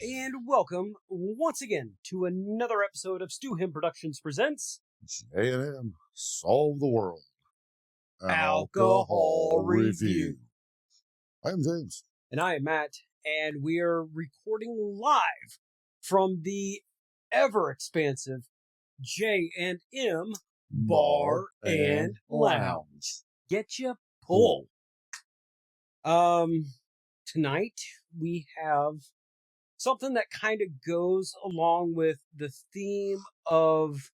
And welcome once again to another episode of Stu Him Productions presents J&M Solve the World Alcohol Review. I'm James. And I am Matt, and we are recording live from the ever-expansive J&M Bar and Lounge. Get ya pull. Tonight we have something that kind of goes along with the theme of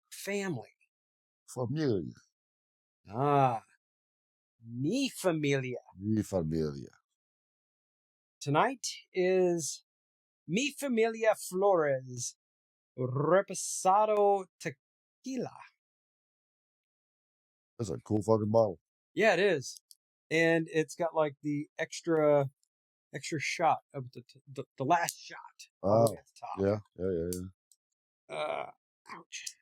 family. Familia. Mi Familia. Mi Familia. Tonight is Mi Familia Flores Reposado Tequila. That's a cool fucking bottle. Yeah, it is. And it's got like the extra shot of the last shot. Oh, at the top. Yeah. Ouch.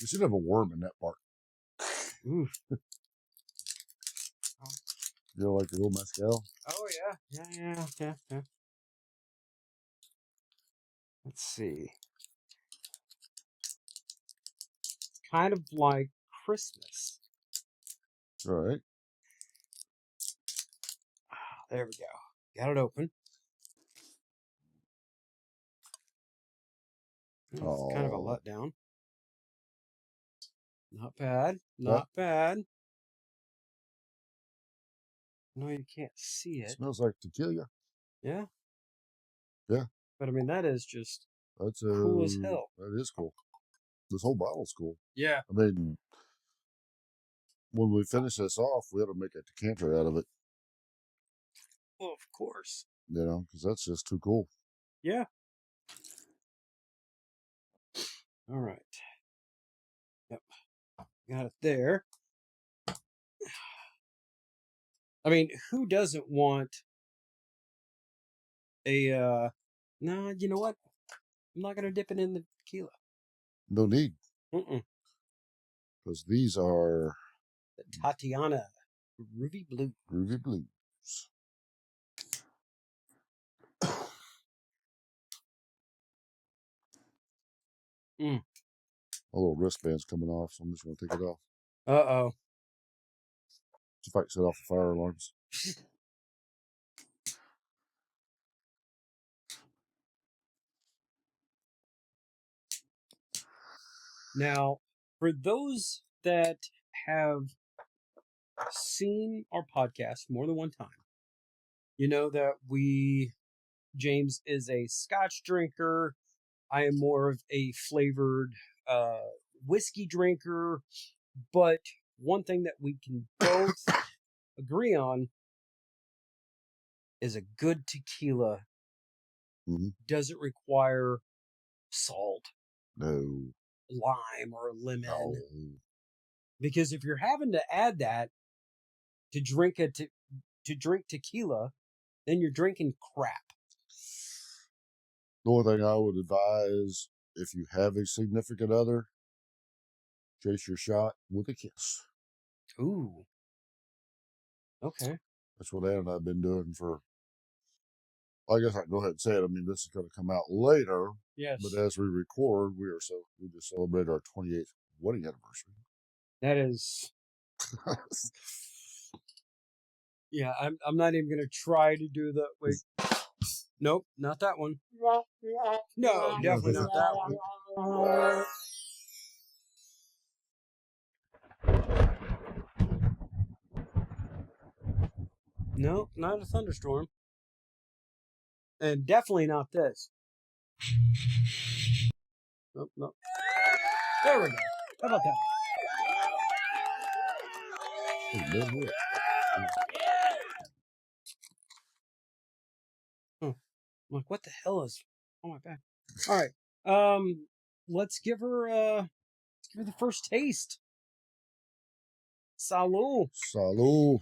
You should have a worm in that part. Oof. You know, like the old mezcal? Oh, yeah. Let's see. Kind of like Christmas. All right. There we go. Got it open. It's kind of a letdown. Not bad. Not bad. No, you can't see it. Smells like tequila. Yeah? Yeah. But I mean, that is just That's cool as hell. That is cool. This whole bottle's cool. Yeah. I mean, when we finish this off, we ought to make a decanter out of it. Well, of course. You know, because that's just too cool. Yeah. All right. Yep. Got it there. I mean, who doesn't want a, no, you know what? I'm not going to dip it in the tequila. No need. Mm-mm. Because these are... The Tatiana Ruby Blue. Ruby Blues. Mm. A little wristband's coming off, so I'm just going to take it off. Uh-oh. See if I can set off the fire alarms. Now, for those that have seen our podcast more than one time, you know that James is a Scotch drinker. I am more of a flavored whiskey drinker. But one thing that we can both agree on is a good tequila doesn't require salt, no, lime, or lemon. No. Because if you're having to add that to drink tequila, then you're drinking crap. The only thing I would advise, if you have a significant other, chase your shot with a kiss. Ooh. Okay. That's what Ann and I have been doing for... I guess I can go ahead and say it. I mean, this is going to come out later. Yes. But as we record, we just celebrated our 28th wedding anniversary. That is... Yeah, I'm not even going to try to do the... Wait. Nope, not that one. No, definitely not that one. No, not a thunderstorm. And definitely not this. Nope, nope. There we go. How about that? I'm like, what the hell is on my back? All right. Let's give her the first taste. Salud. Salud.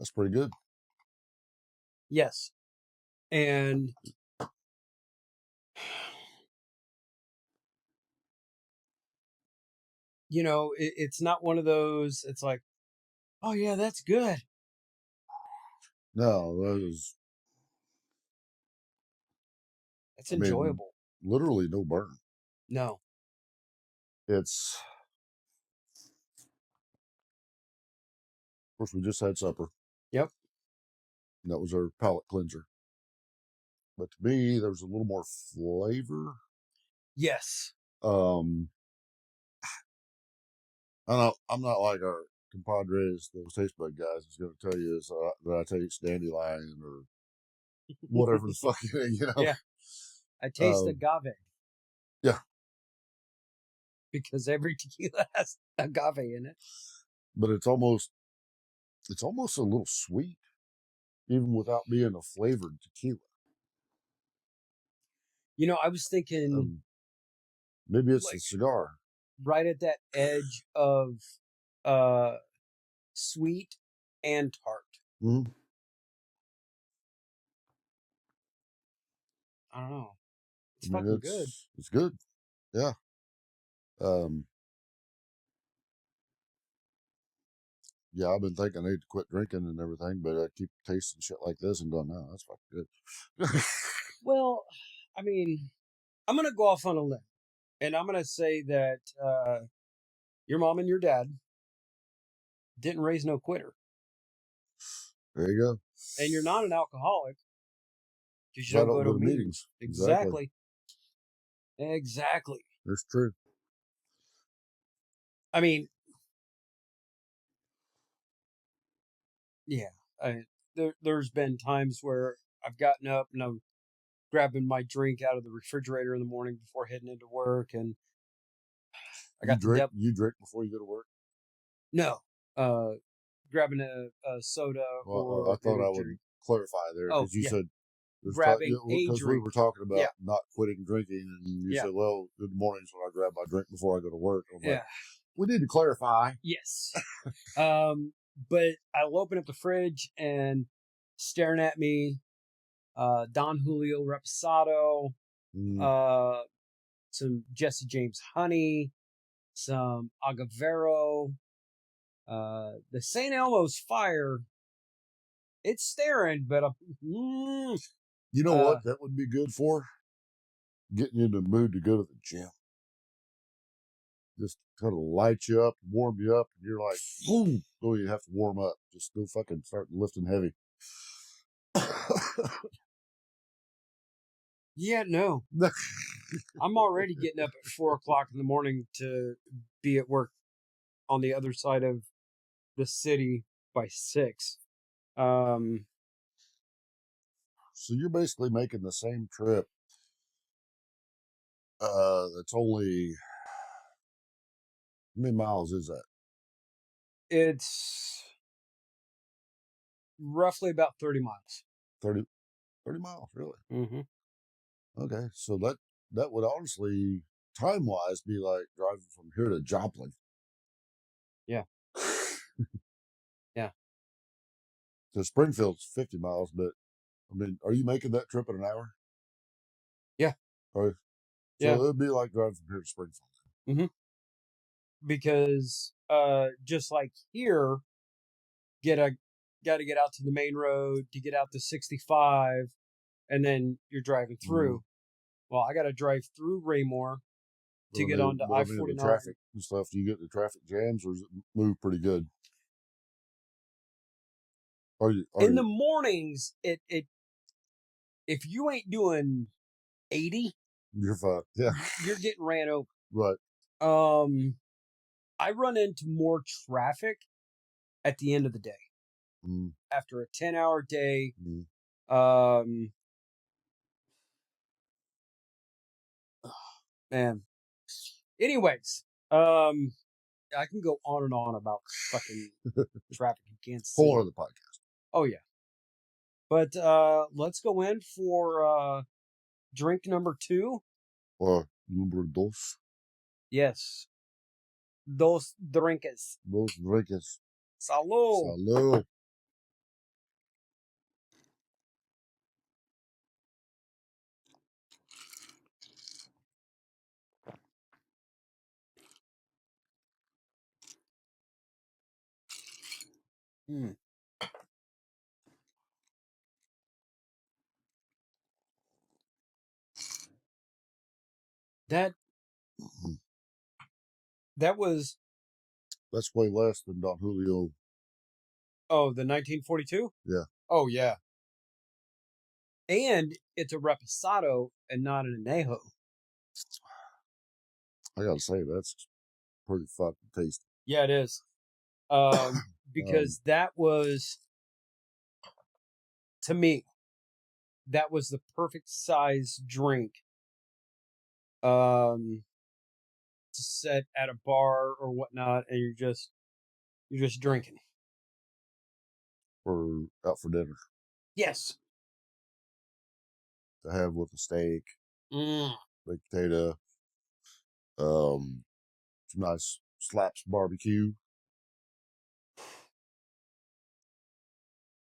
That's pretty good. Yes. And you know, it's not one of those, it's like, oh yeah, that's good. No, it's enjoyable. literally no burn. No. It's, of course, we just had supper. Yep. And that was our palate cleanser. But to me, there's a little more flavor. Yes. I'm not like our compadres, those taste bud guys, is going to tell you that I taste dandelion or whatever the fuck, you know. Yeah. I taste agave. Yeah. Because every tequila has agave in it. But it's almost a little sweet, even without being a flavored tequila. You know, I was thinking maybe it's like, the cigar. Right at that edge of sweet and tart. Mm-hmm. I don't know. It's fucking good. It's good. Yeah. Yeah, I've been thinking I need to quit drinking and everything, but I keep tasting shit like this and going, no, that's fucking good. Well, I mean, I'm going to go off on a limb. And I'm going to say that your mom and your dad didn't raise no quitter. There you go. And you're not an alcoholic because you don't go to meetings. Exactly. That's true. I mean, yeah. There's been times where I've gotten up and I'm grabbing my drink out of the refrigerator in the morning before heading into work, and I got you drink before you go to work? No, grabbing a soda or I thought I would clarify there because you said grabbing a because drink. we were talking about not quitting drinking, and you said, "Well, good mornings when I grab my drink before I go to work." I'm like, we need to clarify. Yes. But I'll open up the fridge and staring at me, Don Julio Reposado, some Jesse James Honey, some Agavero, the St. Elmo's Fire. It's staring, but you know what that would be good for? Getting you in the mood to go to the gym. Just kind of light you up, warm you up, and you're like, boom. Oh, you have to warm up. Just go fucking start lifting heavy. Yeah, no. I'm already getting up at 4 o'clock in the morning to be at work on the other side of the city by 6. So you're basically making the same trip. That's only, how many miles is that? It's roughly about 30 miles. 30 miles, really? Mm-hmm. Okay, so that would honestly, time-wise, be like driving from here to Joplin. Yeah. Yeah. So Springfield's 50 miles, but, I mean, are you making that trip in an hour? Yeah. So it would be like driving from here to Springfield. Mm-hmm. Because just like here, got to get out to the main road to get out to 65, and then you're driving through. Well, I got to drive through Raymore to get onto I-49. The traffic and stuff. Do you get the traffic jams, or does it move pretty good? In the mornings, it if you ain't doing 80, you're fine. Yeah, you're getting ran over. Right. I run into more traffic at the end of the day. After a 10-hour day. Man. Anyways, I can go on and on about fucking traffic in Kansas City. Whole other podcast. Oh yeah. But let's go in for drink number 2. Or number dos. Yes. Dos drinks. Dos drinks. Salud. Salud. Mm. That Mhm. that was That's way less than Don Julio. the 1942. Yeah, Oh yeah, and it's a reposado and not an anejo. I gotta say that's pretty fucking tasty. Yeah, it is. Um, Because that was, to me, that was the perfect size drink to set at a bar or whatnot, and you're just drinking. or out for dinner Yes. to have with a steak, Mm. baked potato, some nice slaps barbecue.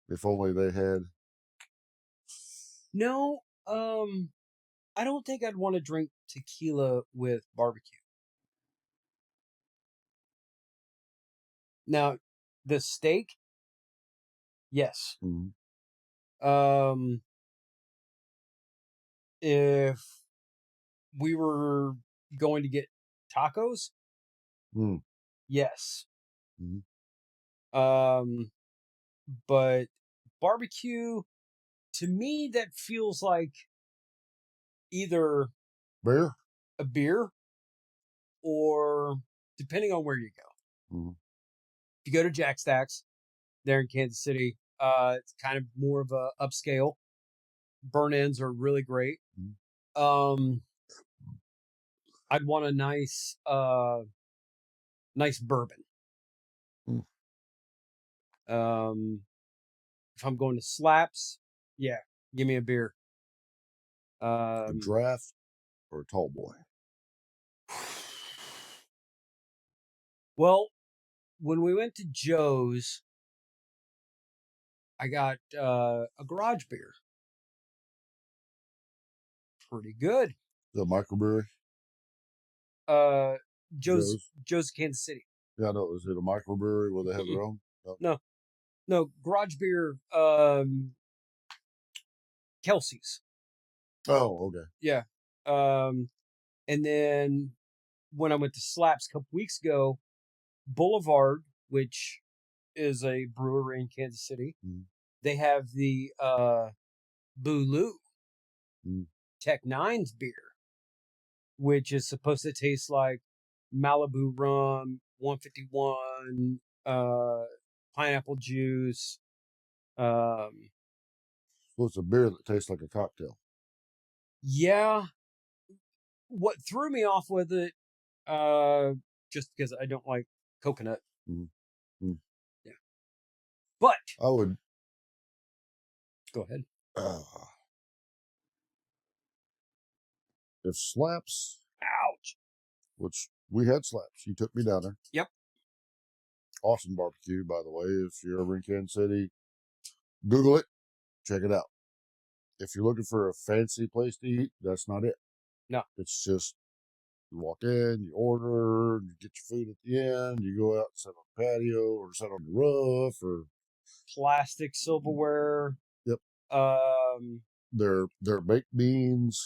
If only they had. No, I don't think I'd want to drink tequila with barbecue. Now, the steak, yes. Mm, Um, if we were going to get tacos, mm, yes. mm. Um, but barbecue, to me, that feels like either Beer. a beer or depending on where you go. Mm, If you go to Jack Stacks there in Kansas City, it's kind of more of a upscale. Burn ends are really great. mm, Um, I'd want a nice bourbon. mm. Um, if I'm going to slaps, yeah, give me a beer. A Um, draft or a tall boy. well, when we went to Joe's, I got a garage beer. Pretty good. The microbrewery. Uh, Joe's Joe's. Joe's Kansas City. Yeah, I know. Is it a microbrewery where they have Mm-mm. their own? No. No, no, garage beer. Kelsey's. Oh, okay. Yeah. Um, and then when I went to Slaps a couple weeks ago, Boulevard, which is a brewery in Kansas City, Mm, they have the Boulou mm. Tech Nines beer, which is supposed to taste like Malibu rum, 151, pineapple juice. Um, So it's a beer that tastes like a cocktail. yeah, what threw me off with it, uh, just because I don't like coconut. Mm, mm. Yeah, but I would. go ahead. Uh, if Slaps, Ouch. which we had Slaps, you took me down there. Yep. Awesome barbecue, by the way. If you're ever in Kansas City, Google it, check it out. If you're looking for a fancy place to eat, that's not it. No. It's just you walk in, you order, you get your food at the end, you go out and sit on the patio or sit on the roof or Plastic silverware. yep. Um, Their baked beans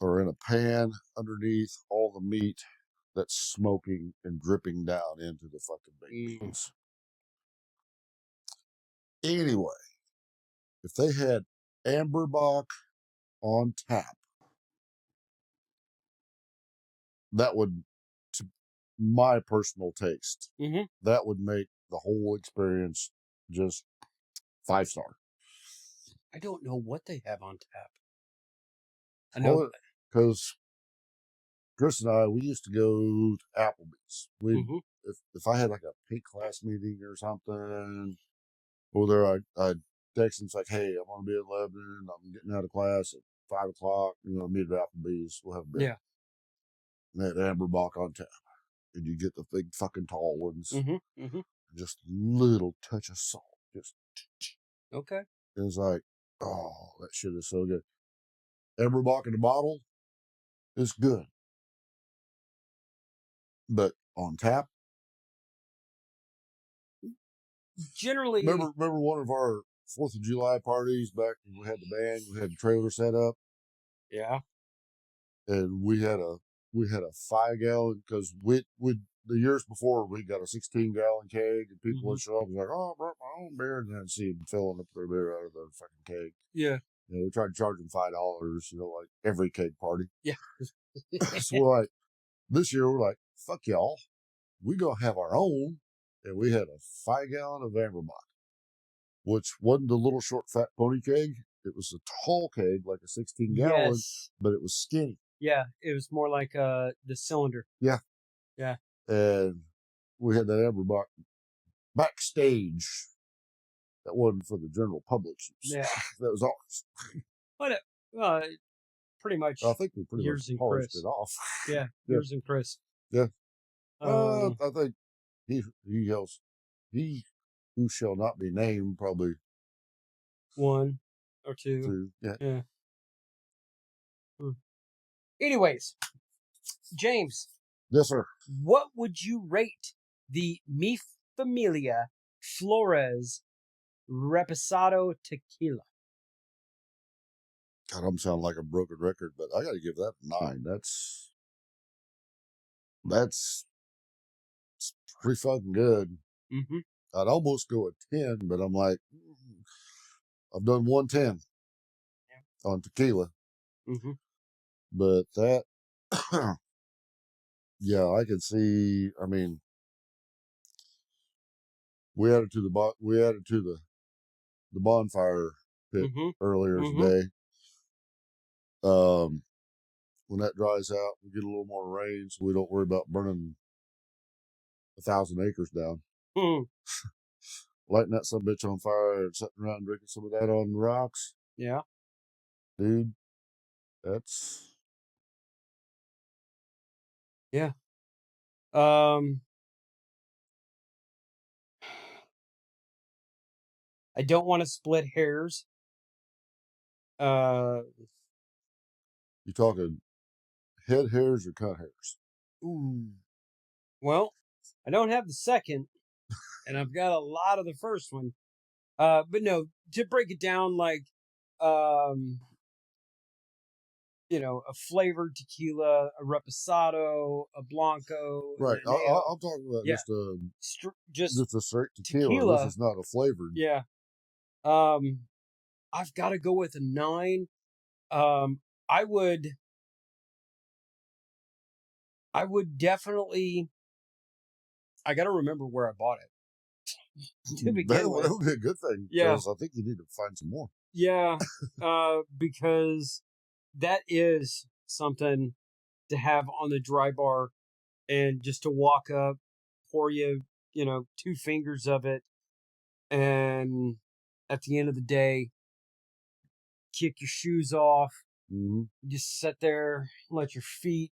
are in a pan underneath all the meat that's smoking and dripping down into the fucking baked mm, beans. Anyway, if they had Amberbach on tap, that would, to my personal taste, hmm that would make the whole experience just 5-star. I don't know what they have on tap. I know. Well, because Chris and I, we used to go to Applebee's. We, hmm if I had like a pink class meeting or something, over there, I'd text him, it's like, hey, I'm gonna be at 11. I'm getting out of class at 5 o'clock. Meet at Applebee's. We'll have a beer. Yeah. And they had Amberbach on tap, and you get the big fucking tall ones, hmm hmm just little touch of salt, just. Okay. And it's like, oh, that shit is so good. Amberbach in the bottle is good, but on tap, generally, remember one of our 4th of July parties back when we had the band, we had the trailer set up, yeah. and we had a 5-gallon, because we the years before we got a 16-gallon keg, and people would show up and like, oh, I brought my own beer, and then I'd see them filling up their beer out of the fucking keg. Yeah. You know, we tried to charge them $5, like every keg party. Yeah. So we're like, this year we're like, fuck y'all, we gonna have our own, and we had a 5-gallon of Amberbach, which wasn't the little short fat pony keg. It was a tall keg, like a 16-gallon, Yes. but it was skinny. Yeah, it was more like the cylinder. Yeah. Yeah. And we had that Amberbach backstage. That wasn't for the general public's use. Yeah. That was ours. But pretty much. I think we pretty Yours much and polished Chris. it off. Yeah, Yeah. yours and Chris. Yeah. Um, I think he yells, he who shall not be named, probably one or two. 2. Yeah. Yeah. Anyways, James, Yes, sir. what would you rate the Mi Familia Flores Reposado Tequila? God, I'm sounding like a broken record, but I got to give that a 9. That's pretty fucking good. Mm-hmm. I'd almost go a 10, but I'm like, I've done 110 on tequila. Mm-hmm. But that, yeah, I could see. I mean, we added to the bonfire pit earlier today. When that dries out, we get a little more rain, so we don't worry about burning 1,000 acres down. Lighting that some bitch on fire and sitting around drinking some of that on the rocks. Yeah. Dude, that's... Yeah. I don't want to split hairs. You talking head hairs or cut hairs? Ooh. Well, I don't have the second, and I've got a lot of the first one. But no, to break it down, like, a flavored tequila, a reposado, a blanco. Right. I'm talking about just a straight tequila. This is not a flavored. Yeah. I've got to go with a 9. I would definitely. I got to remember where I bought it. To begin with, that would be a good thing. Yeah. Because I think you need to find some more. Yeah. Because that is something to have on the dry bar, and just to walk up, pour you, 2 fingers of it, and at the end of the day, kick your shoes off. Mm-hmm. Just sit there, let your feet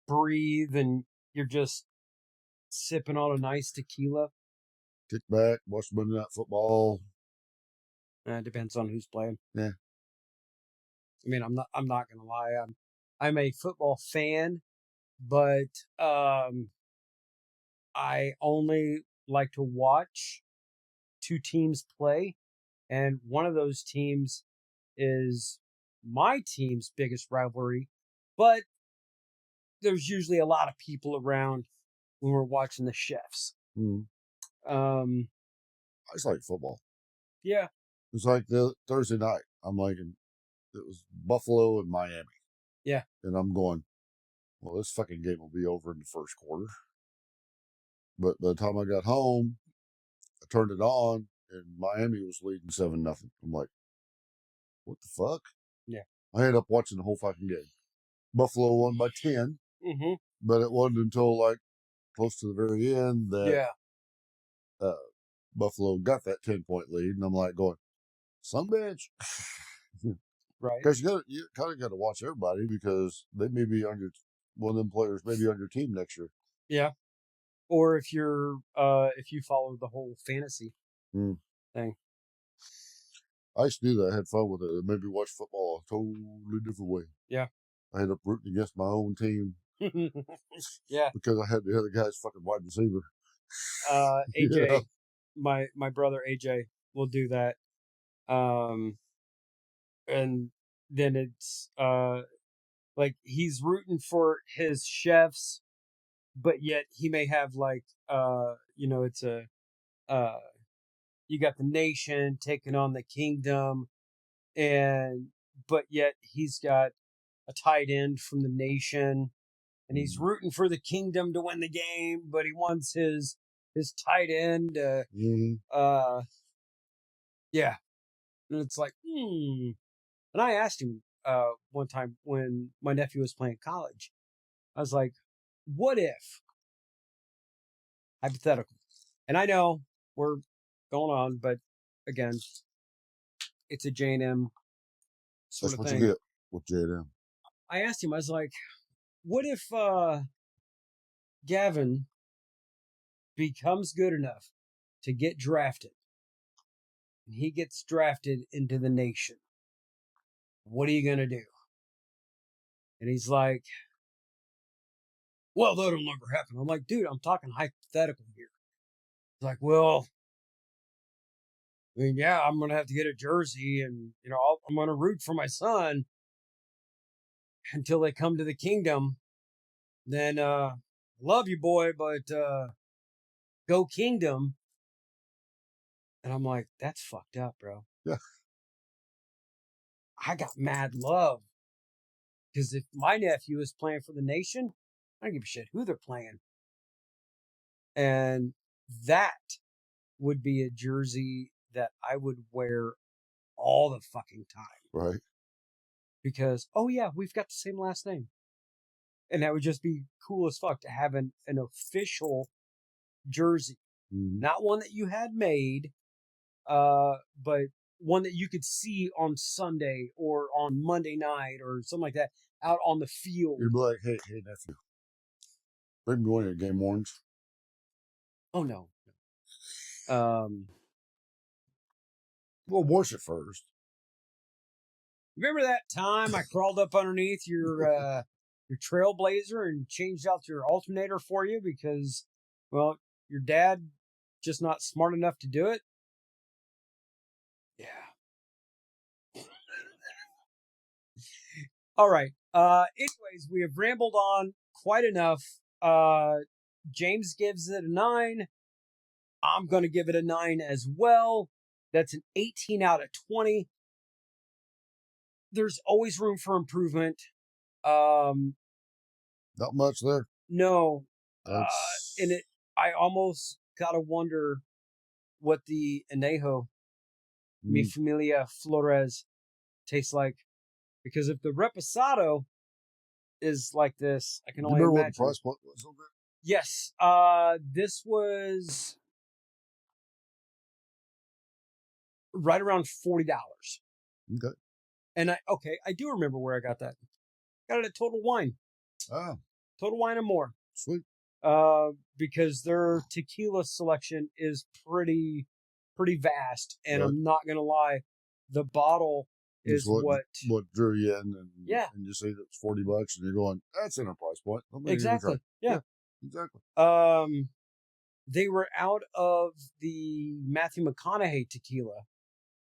breathe, and you're just sipping on a nice tequila. Kick back, watch Monday Night Football. It depends on who's playing. Yeah. I mean, I'm not gonna lie. I'm a football fan, but I only like to watch 2 teams play, and one of those teams is my team's biggest rivalry, but there's usually a lot of people around when we're watching the Chefs. Mm. I just like football. Yeah. It's like the Thursday night. I'm liking, it was Buffalo and Miami. Yeah. And I'm going, well, this fucking game will be over in the first quarter. But by the time I got home, I turned it on, and Miami was leading 7-0. I'm like, what the fuck? Yeah. I ended up watching the whole fucking game. Buffalo won by 10, but it wasn't until like close to the very end that Buffalo got that 10-point lead, and I'm like going, some bitch. Right. Because you kind of got to watch everybody, because they may be on one of them players may be on your team next year. Yeah. Or if you follow the whole fantasy thing. I used to do that. I had fun with it. It made me watch football a totally different way. Yeah. I ended up rooting against my own team. Yeah. Because I had the other guy's fucking wide receiver. AJ. my brother AJ will do that. And then it's like he's rooting for his chefs, but yet he may have like it's a uh you got the nation taking on the kingdom, and but yet he's got a tight end from the nation, and he's rooting for the kingdom to win the game, but he wants his tight end yeah. And it's like, And I asked him one time when my nephew was playing college, I was like, what if, hypothetical, and I know we're going on, but again, it's a J&M sort That's of what thing. you get with J&M. I asked him, I was like, what if Gavin becomes good enough to get drafted, and he gets drafted into the nation? What are you going to do? And he's like, well, that'll never happen. I'm like, dude, I'm talking hypothetical here. He's like, well, I mean, yeah, I'm going to have to get a jersey, and, I'm going to root for my son until they come to the kingdom. Then, love you, boy, but go kingdom. And I'm like, that's fucked up, bro. Yeah. I got mad love. Because if my nephew is playing for the nation, I don't give a shit who they're playing. And that would be a jersey that I would wear all the fucking time. Right. Because, oh yeah, we've got the same last name. And that would just be cool as fuck to have an official jersey. Mm-hmm. Not one that you had made, but one that you could see on Sunday or on Monday night or something like that out on the field. You'd be like, hey, nephew, bring me one of your game warrants. Oh, no. Well, wash it first. Remember that time I crawled up underneath your Trailblazer and changed out your alternator for you because, well, your dad just not smart enough to do it? Yeah. All right. Anyways, we have rambled on quite enough. James gives it a 9. I'm going to give it a 9 as well. That's an 18 out of 20. There's always room for improvement. Not much there. No. And I almost got to wonder what the Anejo, Mi Familia Flores, tastes like. Because if the Reposado is like this, I can only remember imagine. What the price point was on that? Yes. This was right around $40. Okay. And I do remember where I got that. Got it at Total Wine. Oh. Total Wine and More. Sweet. Because their tequila selection is pretty vast, and right. I'm not gonna lie, the bottle is what drew you in, and and you see that's $40, and you're going, that's in a price point. Exactly. Yeah. Exactly. They were out of the Matthew McConaughey tequila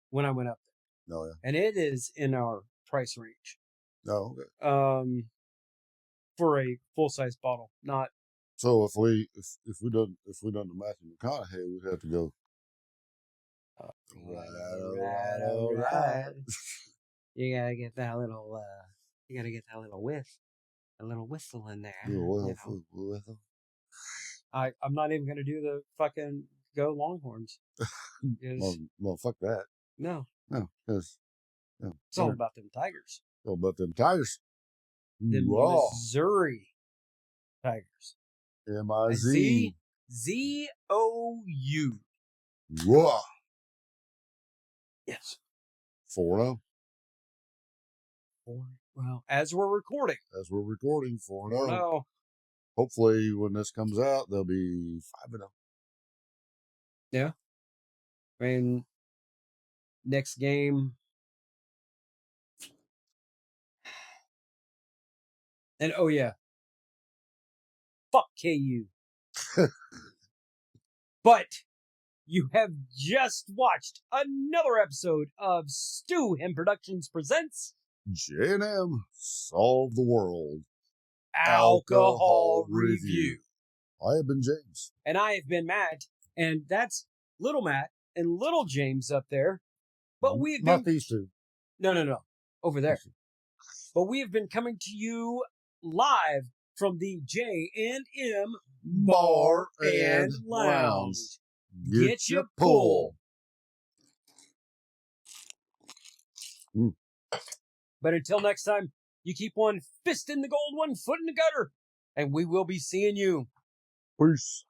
when I went up there. Oh yeah. And it is in our price range. Oh, okay. For a full size bottle, not. So if we done the Matthew McConaughey, we'd have to go. Right. You gotta get that little. You gotta get that little whiff, a little whistle in there. Whistle. I'm not even gonna do the fucking go Longhorns. Well, fuck that. No, because it's all about them Tigers. All about them Tigers. Them Missouri Tigers. MIZ. ZOU. Raw. Yes. 4-0. Well, as we're recording. 4-0. Hopefully, when this comes out, they'll be 5-0. Yeah. I mean, next game. And oh yeah. Fuck KU. But You have just watched another episode of Stu Him Productions presents J&M Solve the World Alcohol Review. I have been James. And I have been Matt, and that's Little Matt and Little James up there. But we've been... Not these two. No. Over there. But we have been coming to you live from the J&M Bar and Lounge. Get your pull. But until next time, you keep one fist in the gold, one foot in the gutter, and we will be seeing you. Peace.